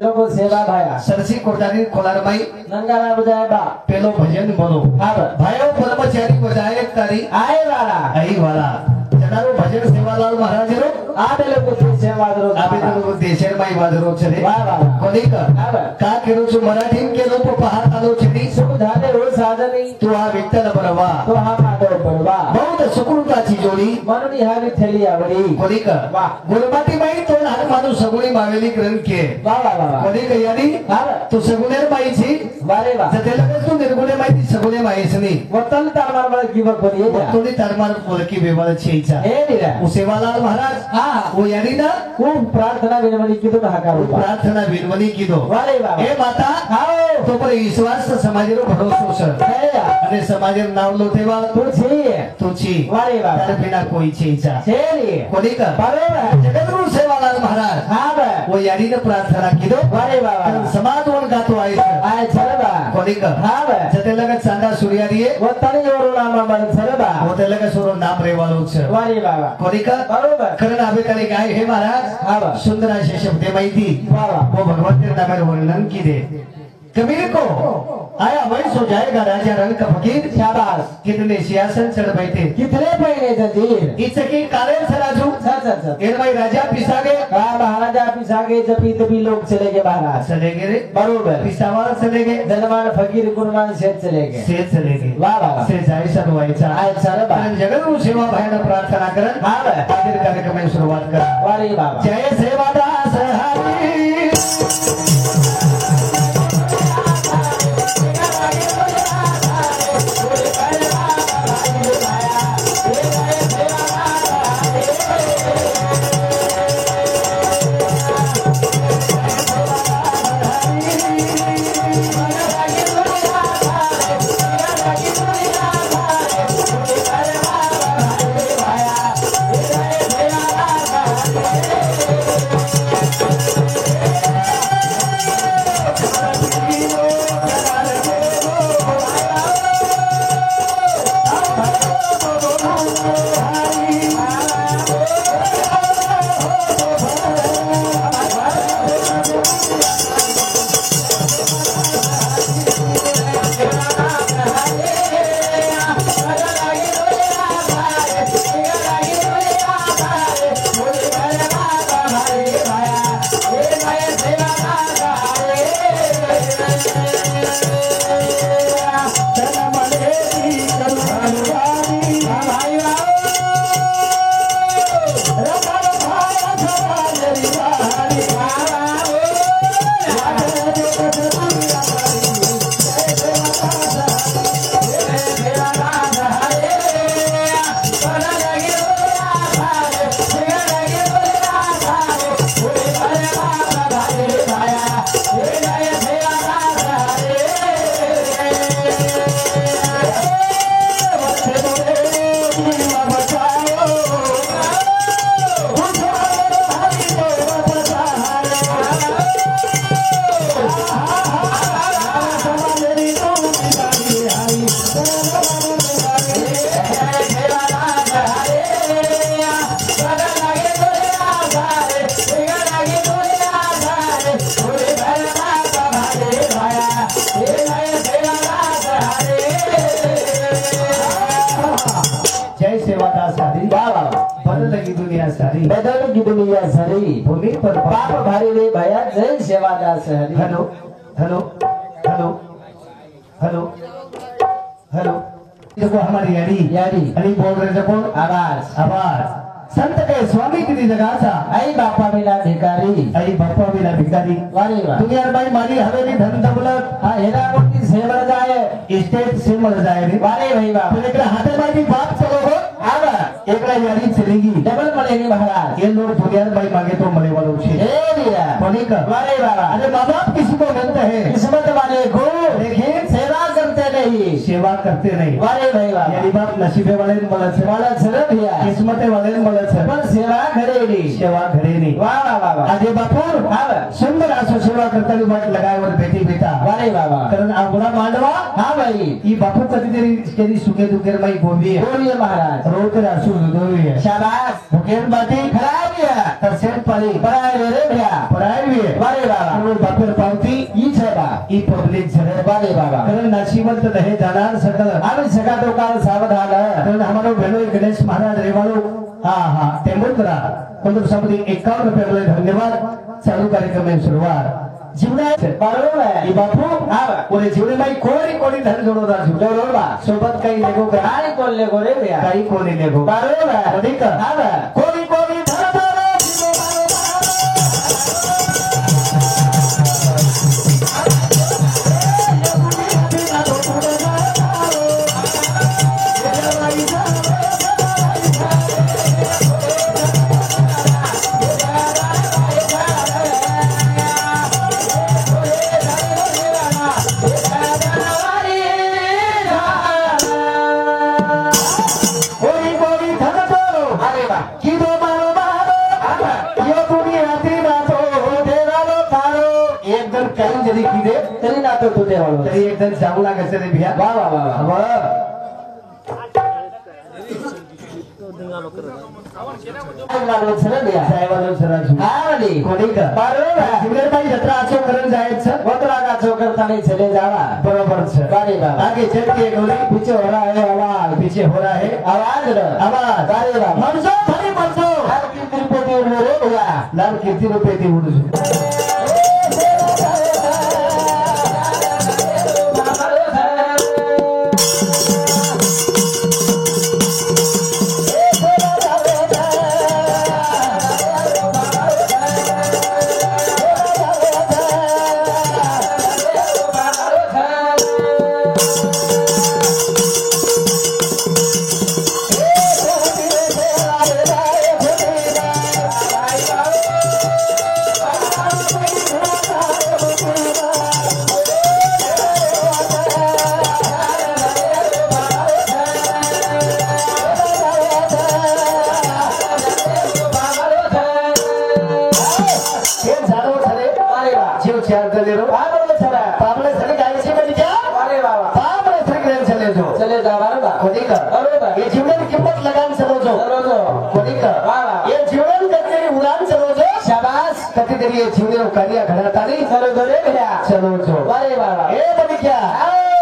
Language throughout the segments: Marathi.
લોકો સેવા ભાયા સરસી કોટાની કોલારમાઈ નંગારા બજાય બા પેલો ભજન બોલો હા ભાઈઓ પરમચારી બજાય તારી આય વાળા અહીં વાળા જનારો ભજન સેવાલાલ મહારાજ રો આ બે લોકો સેવા દરો આપે તો લોકો દેશેર માં વાદરો છે રે વાહ વાહ કોલીક હા કા કેરો છું મરાઠી કે લોકો પહાડ આલો છે ની સુધાને રોજ સાધની તો આ વિઠ્ઠલ બરવા તો હા માધવ બરવા બહુ સુકૃતાची જોડી મનની હાવી થેલી આવડી કોલીક વાહ ગુણમાતી બાઈ તો હાથમાંનું સગુણી માવેલી ગ્રંથ કે વાહ વાહ વાહ કોલીક यानी હા तो सगुणेर बाई छी વારે વાહ जते लगे तू निर्गुणे माहिती सगुणे माहिती वतन तारमार मला गिवक बनी तोनी तारमार पोलकी बेवळ छेचा ए निरा वो सेवालाल महाराज हा वो यानी ना खूप प्रार्थना विनवणी कीधो हाकारू प्रार्थना विनवणी कीधो वारे वाह ए माता आओ तो पर विश्वास समाजरो भरोસો સર હે અને સમાજર નામ લો તેવા તું છે તો છી વારે વાહ તાર बिना कोई छेचा છે રે कोनी का બરોબર जगतगुरु सेवालाल महाराज હા બા वो यानी ने प्रार्थना कीधो વારે વાહ समाज वन गातो आए છે આય છરબા कोनी का હા બા जते लगे चांदा सूर्यारिये वतन योरुणामा मन छरबा वो ते लगे सोरो नाम रेवालो છે वारे वाह कोनी का बरोबर करण आवे काले काय हे महाराज हा बा सुंदर असे शब्द माहिती वाह वाह वो भगवान के नाम वर्णन की दे कबीर को आया वही सो जाएगा राजा रंग का फकीर शाबाश कितने सियासन चढ़ बैठे कितने पहिने जजीर इचकी काले सराजू अच्छा एर भाई राजा पिसागे हाँ महाराजा पिसागे जपी तभी लोग चले गए महाराज चले गए रे बरोबर पिसावाल चले गए धनवान फकीर गुणवान सेठ चले गए से चले गए वाह वाह से जाय सनवायचा आय सरबा जगत सेवा भाईना प्रार्थना करन हाँ बा आखिर कार्यक्रम में शुरुआत कर वारे बाबा जय सेवादास हरि बदल की दुनिया सारी भूमि पर पाप भारी रे भया जय Sevadas Hari hello hello hello hello hello देखो हमारी यारी अली बोल रहे थे कौन आवाज संत के स्वामी की जगह सा आई बापा बिना भिखारी आई बापा बिना भिखारी वारे वाह दुनिया भाई मारी हवेली धन दौलत हाँ हेरा मोटी से मर जाए स्टेट से मर जाए रे वारे भाई बाप तो एकरा हाथे बाई बात चलो हो आवा एकरा यारी चलेगी डबल मलेगी महाराज ये लोग दुनिया भाई मांगे तो मरे वालों से ए दिया बोली का वारे बाबा अरे माँ बाप किसी को मिलते हैं किस्मत वाले को लेकिन सेवा करते नहीं नहीं, सेवा करते नहीं। वारे भाई बाबा यानी बाप नसीबे वाले મળે છે, मला सरळ भैया કિસ્મતે वाले મળે છે, पण सेवा घडेली सेवा घडे नहीं। वाह वाह वाह वाह આજે બાપુ હા સુંદર આસો સેવા કરતાની વાટ લગાવ્યો બેઠી બેઠા वारे बाबा कारण आंबळा मांडवा हाँ भाई ई बापू कधीतरी कधी सुखे दुखेर माई गोवी आहे बोलिए महाराज रोज रासू दोवी आहे शाबाश दुखेर बाटी खराब है तर सेट पाणी बड़ा रे भैया परायवी आहे वारे बाबा म्हणून बापेर पावती ई छे बा ई पब्लिक झरे वारे बाबा कारण नशिबत नहीं जाणार सकल आम्ही सगळा तो काल सावधान कारण हमारो बहनों गणेश महाराज रेवाड़ो हाँ तेमुद्रा 1551 रुपये बोले धन्यवाद। चालू कार्यक्रम में शुरुआत जीवना बरोबर आहे ई बापू हा ओरे जीवने माई कोणी कोणी धन जोडो राजू बरोबर बा सोबत काही लेगो काय कोल्ले गोरे भैया काही कोणी लेगो बरोबर आहे अधिक हा कोणी कोणी धन जरी किदे तरी नातो तू देवालो तरी एकदम जाऊ लागायचं रे भिया वाह वाह वाह वाह लागलो सरळ भैया साहेबांनो सराजू हा वाली कोणी का बरोबर आहे जिगरबाई जत्रा आचो करून जायचं वतरा का चौकर ताने चले जावा बरोबर छे वारे बाबा आगे चल के गोली पीछे हो रहा है आवाज पीछे हो रहा है आवाज रे आवाज वारे बाबा मनसो फरी मनसो हर की तिरुपति उड़े भैया लाल कीर्ती रुपये दी उड़ू चले जा बरोबर कोणी का बरोबर ये जीवन किंमत लगान समजो कोणी का ये जीवन कधीतरी उडान समजो शाबाश कधीतरी ये जीवन कार्य घडत आली चलो गोरे भैया समजो वारे बाबा हे बनी क्या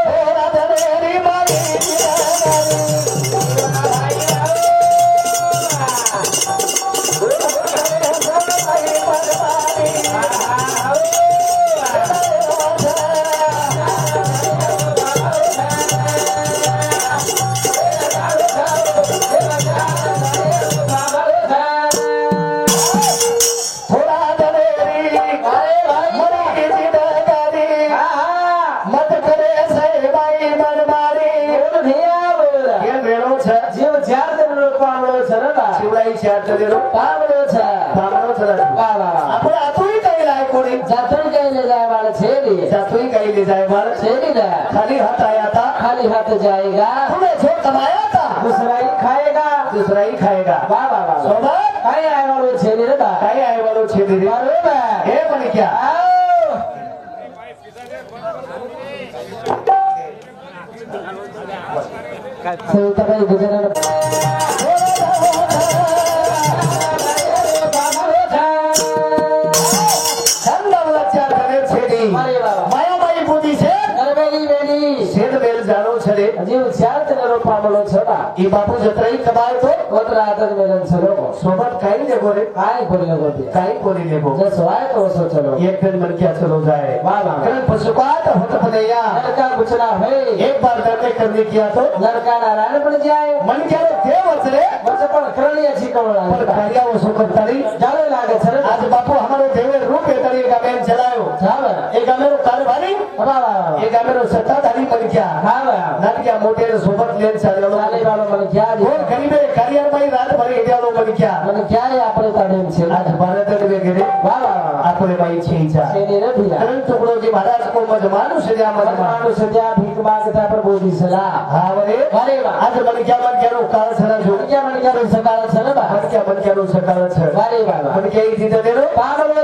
हे राधा मेरी माई खाली हाथ आया था खाली हाथ जाएगा तूने जो कमाया था दूसरा ही खाएगा दूसरा ही खाएगा वाह वाह वाह सोबत काय आए वालों छेड़ी रे बा काही आहे वालो छेदी रे बरोबर हे म्हणे क्या सौताबाई गुजरात मायाबाई बुद्धी से नरबेली बेली सेल बेल जानो छले जीव चार रो पामलो छबा ई बापू जत्राई कबाय तो कोतरा आदर मेलन छलो सोबत काही लेगो रे काय बोलले होते काही कोणी लेगो जसो आए तो वसो चलो एक दिन मन क्या चलो जाए वाह वाह कारण पशुपात होत पनैया लड़का गुचरा है एक बार करने करने किया तो लड़का नारायण बन जाए मन क्या रे देव वचरे बस पण करली अच्छी पर कवळा कार्या वसो करतारी जावे लागे छरे आज बापू हमारे देवे रूप येतारी का बेन ચલાયો એક અમેરો કારભારી એક અમેરો સત્તાધારી મલક્યા નાનક્યા મોટે સોબત લેન ચાલ્યો કોણ ગરીબે કારિયામાં રાત ભરી હેડ્યાલો મલક્યા આજ ભારત ને વેગરે આપણે ભાઈ છે ઈચ્છા કરન ટુકડો જે મહારાજ કો મજમાનું સજા ભીખ માંગતા પર બોધી સલાહ હા વરે આજ મલક્યાનો કાળ છરા જો મલક્યાનો સકાળ છે ને મલક્યાનો સકાળ છે મલક્યા ઈ દીધો દેરો પામળો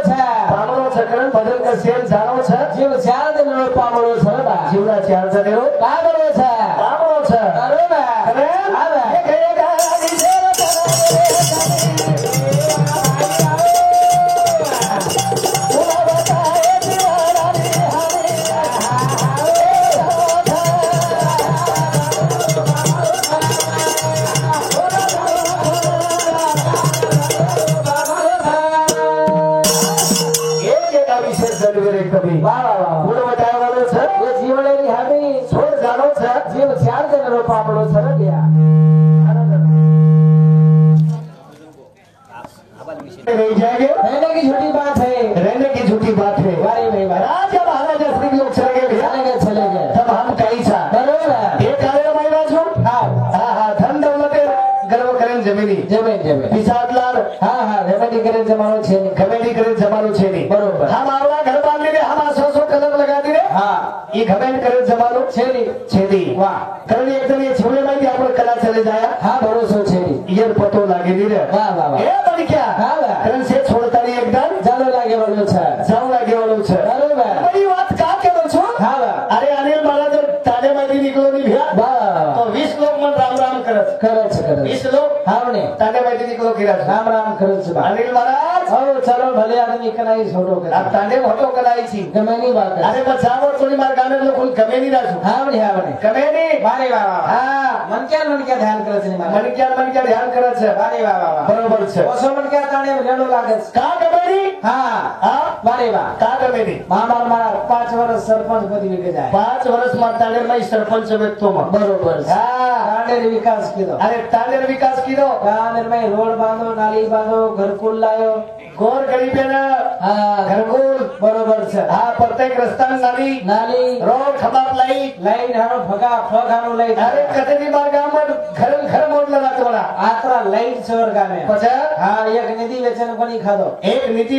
છે કરન ભજન કે શેર જાણો છે જીવ ચાર દેનો પામળો છે જીવના ચાર દેરો પામળો છે અરે આવે કભી ગુણ બતાવવા વાળો છે એ જીવડેની હામી છોડ જાણો છે જીવ ચાર જણનો પાપડો છે રહ્યા नहीं जाएंगे रहने की झूठी बात है वारी भाई राजा महाराजा श्री लोग चले गए तब हम कहीं था बरोबर एक कार्य में राजू हाँ धन दौलत गर्व करें जमीन पिसादलाल हाँ रेमेडी करें जमानो छे नहीं बरोबर हम आवला घर बांध ले हम 100 कलर लगा दे हाँ ये घमेंड करे जमानो छे नहीं वाह करण एकदम ये छोले में भी आपन कला चले जाया हाँ भरोसा छे नहीं ये पतो लागे नहीं रे वाह ए बड़ी क्या हाँ करण से छोड़ता नहीं एकदम जानो लागे वालो छे बरोबर बड़ी बात का केलो छो हाँ अरे अनिल महाराज ताने में निकलो नहीं भैया तो 20 लोग मन राम राम करत 20 लोग हावने ताने में निकलो किरा राम राम करत अनिल महाराज ओ चलो भले आदमी कलाई छोड़ो के आप ताने फोटो कलाई छी गमेनी बात अरे बचावो थोड़ी मार गाने लोग कोई गमेनी राजू हावने गमेनी मारे बाबा हां मन क्या ध्यान करे छे मन क्या ध्यान करे छे मारे बाबा बरोबर छे ओसो मन क्या ताने लेडो लागे का गमेनी हां मारे बा का गमेनी मारा 5 વર્ષ સરપંચ પદી વીકે જાય 5 વર્ષ માં તાનેર માં સરપંચ વેતો માં બરોબર हां तानेर विकास कीधो अरे तानेर विकास कीधो तानेर में रोड बांधो नाली बांधो घरकुल लायो गोर गरीबे ना हां घरकुल बरोबर छे हां प्रत्येक रस्ता नाली रोड खबाब लाइन हारो फगा लाई अरे कतेनी बार गाम में घर मोड लगा तोड़ा आत्रा लाइन छोर गामे पछे हां एक निधि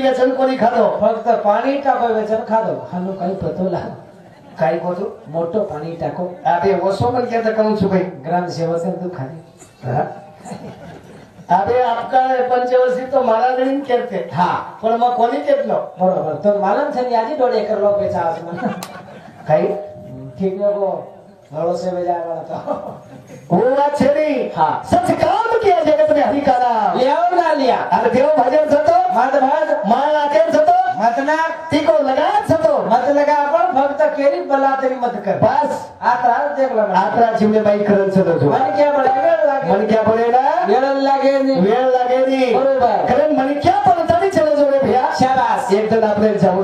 वेचन कोनी खादो फक्त पानी टाको वेचन खादो हानो कई पतो ला काई को तो मोटो पानी टाको आबे ओसो मन के त कहूं छु भाई ग्राम सेवक तू खाली हां अबे आपका पंचवर्षी तो मारा नहीं कहते हाँ पण मैं कोनी केतलो बरोबर तो मालूम छे याजी 1.5 एकड़ लोग बेचा आसमान कई ठीक है वो घरों से बेजा वाला तो वो बात छे नहीं हाँ सच काम किया जगत में हरि का नाम लिया ना लिया अरे देव भजन सतो मत भज माला के सतो मत ना तीको लगा सतो मत लगा पर भक्त केरी बला तेरी मत कर बस आत्रा देख लो आत्रा जीवने भाई करन सतो जो मन क्या पड़ेगा वेळ लागे नहीं बरोबर करन मन क्या पड़ता नहीं चले जो रे भैया शाबाश एक दिन आपने जाऊ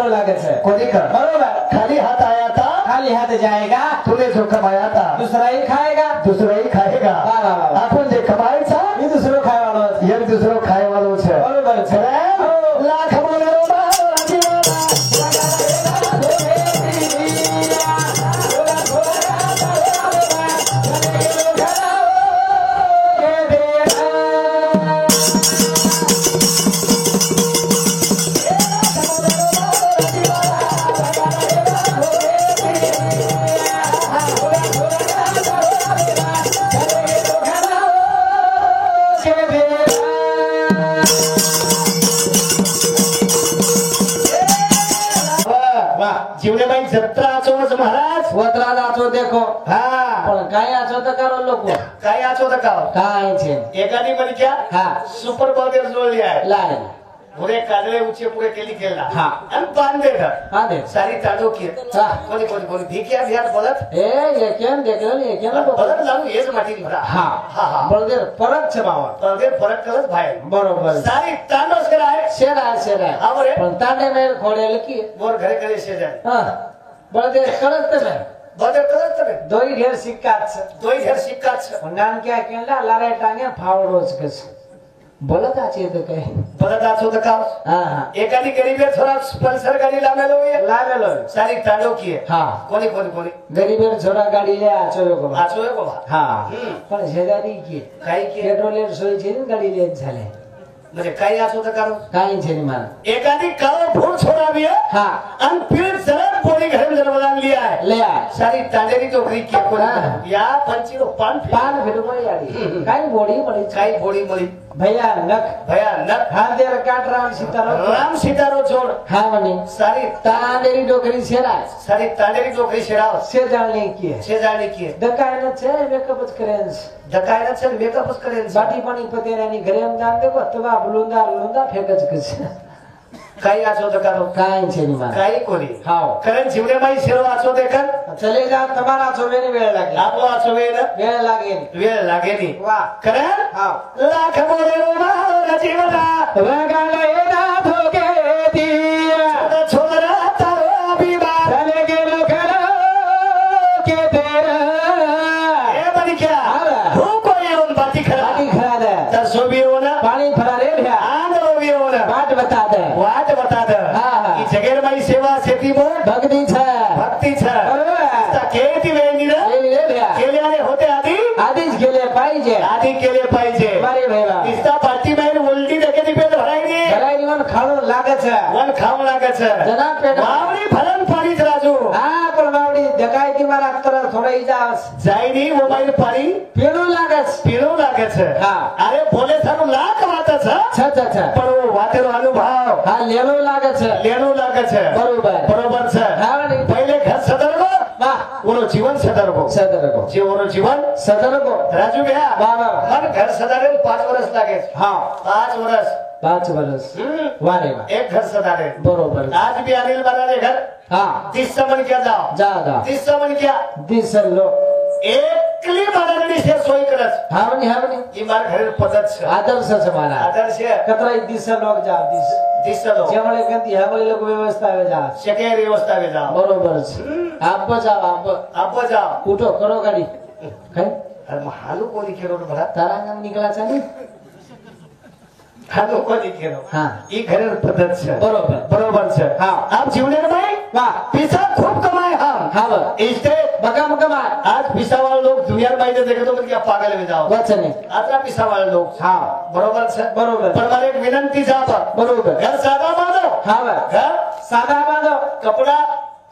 लागे छे कोनी कर बरोबर खाली हाथ आया था खाली हाथ जाएगा तूने जो कमाया था दूसरा ही खाएगा अपन जे कमाई था ये दूसरो खाए वालो छे बरोबर छे लाख बोले रो जीवने भाई जत्रा आचो महाराज वत्रा आचो देखो हाँ पण काय आचो तो करो लोको काय आचो तो करो काय छे एकानी मन क्या हाँ सुपर बॉलर जोड़ लिया है लाए पूरे कागले ऊंचे पूरे केली केला हाँ अन बांधे था हाँ दे सारी ताड़ो की हाँ कोनी भिकिया बिहार बोलत ए ये क्या देख लो ये क्या बोलत लाऊ ये जो माटी भरा हाँ बलदेव फरक छे बाबा बलदेव फरक करत भाई बरोबर सारी तांडोस कराए शेरा आवरे पण तांडे में खोडेल की मोर घरे शेजा हाँ बलदेव करत में दोई ढेर सिक्का छे नाम क्या केला लारे टांगे फावड़ो छ बोलत आछे तो कहे परत आछो दकाव हा हा एकादी गरीब थोड़ा पल्सर गाडी लावेलो है लागलो सारी तांडो की है हा कोणी कोणी कोणी गरीबेर छोरा गाडी લે આચો કો आछो है बाबा हा पण शेजारी की काही की पेट्रोल सोय છે ને ગાડી લે ચાલે म्हणजे काही आछो दकारो કાઈ છે ની મારા एकादी काळो भूर छोडावी है हा आणि फिर सरळ पोळी घरी जन्मदान लिया है લે આ सारी तांडेरी तो घरी की कोणी हा. या पंचीरो पान પાન ફેર મળી આડી કાઈ બોડી મળી काही पोळी मळी ભૈયા નખ भयानक હાથેર કાટરામ સીતારો राम सीतारो छोड હા મને सारी તાંડેરી ડોકરી શેરાય सारी तांडेरी तो घरी शेराव से જાણની की शेजारणी की है દકાય ન છે મેકઅપ જ કરે છે दकायला चल मेकअपच करेल बाटी पाणी पतेरानी घरे दान देबो तवा बुलुंदा बुलुंदा फेकच कस काही आछो दकारो કાઈ છે ની મારા काही कोणी हाव कारण जीवने माई शेरो आछो देखन चले जा તમારા છોવેની વેळ લાગે आपलो आछो વેळ लागे वेळ लागेली વાહ कारण हाव लाख बोले रोमाला जीवना વગાડે ના થોકે દિયા छोरा तारो अभिमान चले गेलो खरो के तेरा ए बनी क्या हाव हो कोई येऊन बाती खरा बाटी खराले तर सोबी होना पाणी फरारे भ्या आंगलो बी होना बाट बता दे वाट बता द हा, हा. की जगेर माई सेवा सेती बोल भक्ती छ भक्ती छ बरोबर ता केती वेळ निर ले भ्या केल्याने होते आधी आधीच गेले पाहिजे आधी केले पाहिजे मारे भैया निस्ता पाठी बाहेर उलटी डकेती पेट भरायली घराई निवन खाणं लागत છે वन खाऊ लागत जना पेट वावडी भरण पाणीच राजू हा पण बावडी जगाय की मारा तर थोडा इजास जाईनी मोबाईल पाणी पेणू लागत पिळू लागत हा. अरे बोले थारू लाख वाटच छ छ छ पण वो वाटेरो अनुभव हा लेणू लागत છે लेणू लागत बरोबर बरोबर छ हा नी पहिले घर सदरगो वाह ओरो जीवन सदरगो सदरको जे ओरो जीवन सदरको राजू भैया वाह वाह मन घर सदारे 5 वर्ष लागे हा 5 वर्ष 5 वर्ष वारे वा एक घर सदारे बरोबर आज भी अनिल बनाने घर हा 30 समन क्या जाओ जा जा 30 समन क्या दिसलो एकली बनाने से सोई करस हा म्हणे ई मार घर पद्धत छ आदर्श છે મારા आदर्श कतरा दिस लोक जा दिस दिसलो जेवळे गंती ह्यामुळे लोक व्यवस्था वे जा शकेर व्यवस्था वे जाओ बरोबर છે आप जाव आप जाओ उठो करो गाडी काय अरे मग हालू कोणी केलो रे भला तारा नाम निकला चाली हालू कोणी केलो हा ई घर पद्धत छ बरोबर बरोबर छ हा. आप जीवने में वाह पैसा खूप कमाए हम हा बर इससे बघा मग मा आज पिसा वाले लोग दुनिया में देखे तो क्या पागल में जाओ वचने आता पिसा वाले लोग हा बरोबर छ बरोबर पण मला एक विनंती जाब बरोबर घर साधा बांधो हा बर घर साधा बांधो कपडा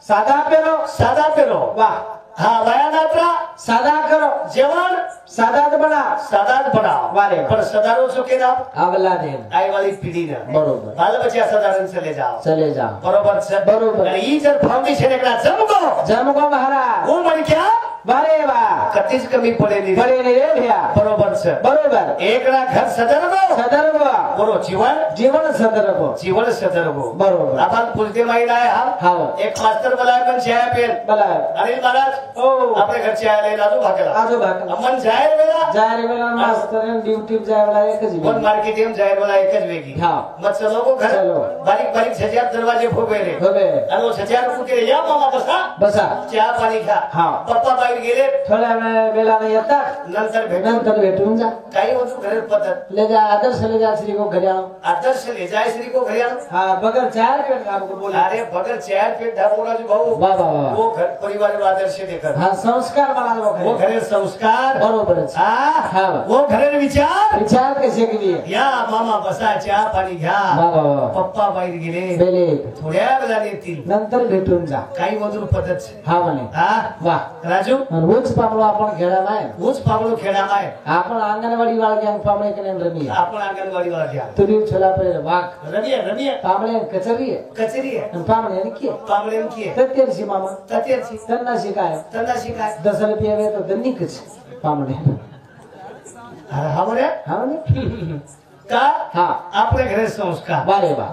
साधा पेरो साधा पेरो वाह हा वयानात्रा साधा करो जेवण साधाच बना साधाच बनाव वारे पण सदारो चुके ना आवला देन आई वाली पीढ़ी ना बरोबर बाल बच्चे साधारण चले जाओ चले जा बरोबर छ बरोबर. आणि ही जर फाउंडेशन एकदा जमको जमको महाराज वो म्हण क्या वारे वा कधीच कमी पडेल बरे रे भ्या बरोबर छ बरोबर एकला घर सदरगो सदर्भ बरो जीवन जीवन सदर्भ जीवन सदरगो बरोबर आपण पुलते माहिती आहे हा. हा एक मास्टर बोलाय पण चहा पेल बला अनिल महाराज ओ आपल्या घरचे आले राजू भाकला आजो भाकला अमन जाहीर वेळा जाय वेळा मास्तर ड्युटी जाय वेळा एकच वन मार्केट येऊन जाहीर वेळा एकच वेगळी हा. मग चलो गो घर चलो. बारीक बारीक सजात दरवाजे फोबे रे होबे आणि वो सजात कुठे या मामा बसा बसा चहा पाणी खा हा. पप्पा बाहेर गेले थोड्या वेळाने येतात नंतर भेटून नंतर भेटून जा काही होतो घरी पद्धत ले जा आदर्श ले जा श्री को घरी आओ आदर्श ले जाय श्री को घरी आणो हा बगर चार पेट आपको बोला अरे बगर चहा पेट धामोराजू भाऊ वाह वाह वाह वो घर परिवार में आदर्श देकर हा संस्कार मला वो वो घरे संस्कार बरोबरच हा हा. वो घरे विचार विचार कसे केली या मामा बसा चहा पाणी घ्या वाह वाह वाह पप्पा बाहेर गेले बेले थोड्या वेळाने येतील नंतर भेटून जा काही मजूर पद्धत हा म्हणे हा वाह राजू रोज पामलो आपण खेळा नाही ऊस पावलो खेळा माय आपण अंगणवाडी वाळग्या पामळे कने रमी आपण अंगणवाडी वाला घ्या तुरी छोला पे वाघ रमी पामळे कचरी कचेरी आहे आणि पामळे ने की पावले की आहे तत्तेरशी मामा ततेरची त्यांना शिकाय त्यांना शिकाय 10 रुपये वे तो दनिकच पामळे अरे हा बरे हा म्हणे का हा आपल्या घरे संस्कार वारे वा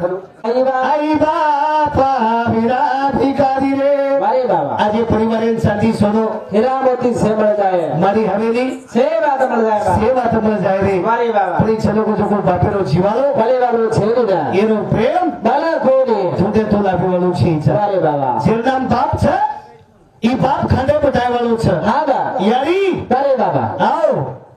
हॅलो आई बापा विरा भिकारी रे वारे बाबा આજે પરિવારેન સાથી સોનો हिरामती से मिल जाए મારી હવેલી से बात मिल जाएगा સેવા તમને જાય રે वारे बाबा પરી છલો કો જો બાપેરો જીવાલો भले बाबू छेड़ी ना એનો પ્રેમ भला कोडी જોતે તો લાવી વાળું છે वारे बाबा જેનું નામ બાપ છે ઈ બાપ ખાંડે બધાય વાળું છે हा बा યારી वारे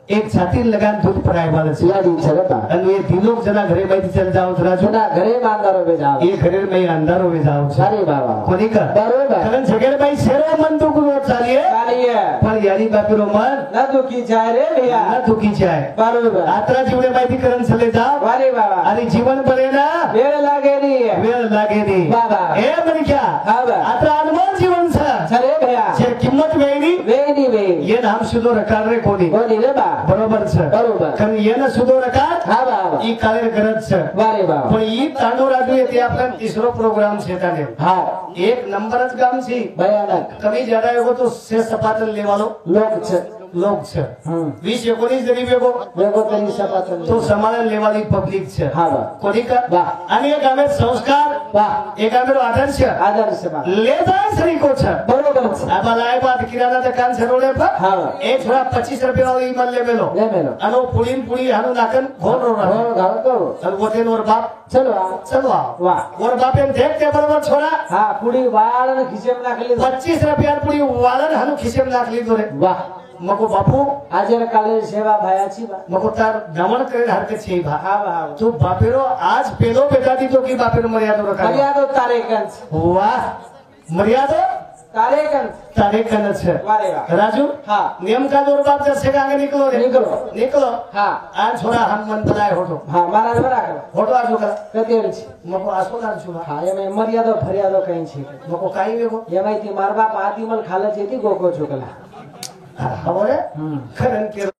एक छाती लगान दूध पराय वाला છે याडी छगता અને એ ઢીલોક જના ઘરે માંથી ચાલ જાવ રાજુ ना घरे बांधारो बे जाओ એ ઘરે મેં અંધારો વે જાવ છે अरे बाबा કોની કર बरोबर કરણ જગેરભાઈ શેરો મન દુખ નો ચાલીએ ચાલીએ પણ યારી બાપીરો મન ना दुखी जाए रे भैया ન દુખી જાય बरोबर આતરા જીવને માંથી કરણ ચલે જાવ अरे बाबा અને જીવન ભરે ના वेळ लागे नी વેળ લાગે ની बाबा એ મને ક્યાં હા બા આતરા અનમોલ જીવન છે छरे भैया જે કિંમત વેની वे नी वे એ નામ સુધો રકાર રે કોની बोली रे बा બરોબર છે बरोबर કારણ એને સુધો રકાર हा बाबा ઈ કાલે ગરજ છે वारे बाबा પણ ઈ તાંડો રાજુ તે આપણા તીસરો પ્રોગ્રામ છે તાને हाँ એક નંબર જ ગામ છે भयानक તમે જરા એવો તો સે સપાટન લેવાનો लोग छ લોક છે 20 19 જરી વેગો वेगो करी सपातन તો સમાધાન લેવાની પબ્લિક છે हाँ बा કોની કા વાહ. અને એક ગામે સંસ્કાર वाह એક ગામેનો આદર છે आदर से बा લે જાય સરીકો છે बरोबर छ આ બલાય બાદ કિરાના દુકાન છરોડે પર हाँ એ થોડા 25 રૂપિયા વાળી મન લે મેલો ले मेलो આનો પુડીન પુડી હાનું નાકન ઘોર રો हो गाव करो અને બોટેન ઓર બાપ चलो आ ચલો वाह ઓર બાપ એમ દેખ તે બરોબર છોરા हाँ पुडी वाळ न खिसेम नाखली 25 રૂપિયા પુડી વાળન હાનું ખિસેમ નાખ લીધો રે वाह મકો બાપુ આજે કાલે સેવા ભાયાची बा મકો તાર દમણ કરે હરકત છે ભા हाँ बा તું બાપેરો આજ પેલો બેટા દીધો की બાપેરો મર્યાદો રખા मर्यादो तारे कंस વાહ મર્યાદો तारे कंस તારે કન છે वारे वाह રાજુ हाँ નિયમ का दौर बाप जैसे का आगे निकलो रे निकलो निकलो हाँ आज छोरा हम मन बनाए होटो हाँ महाराज बरा करो होटो आजू का कतेर छी मको आसो ना छुवा हाँ एमे मर्यादो फरियादो कहीं छी मको काई वेगो एमाईથી માર બાપ આદિમલ ખાલે છે તી ગોકો છોકલા હવે ખરન કે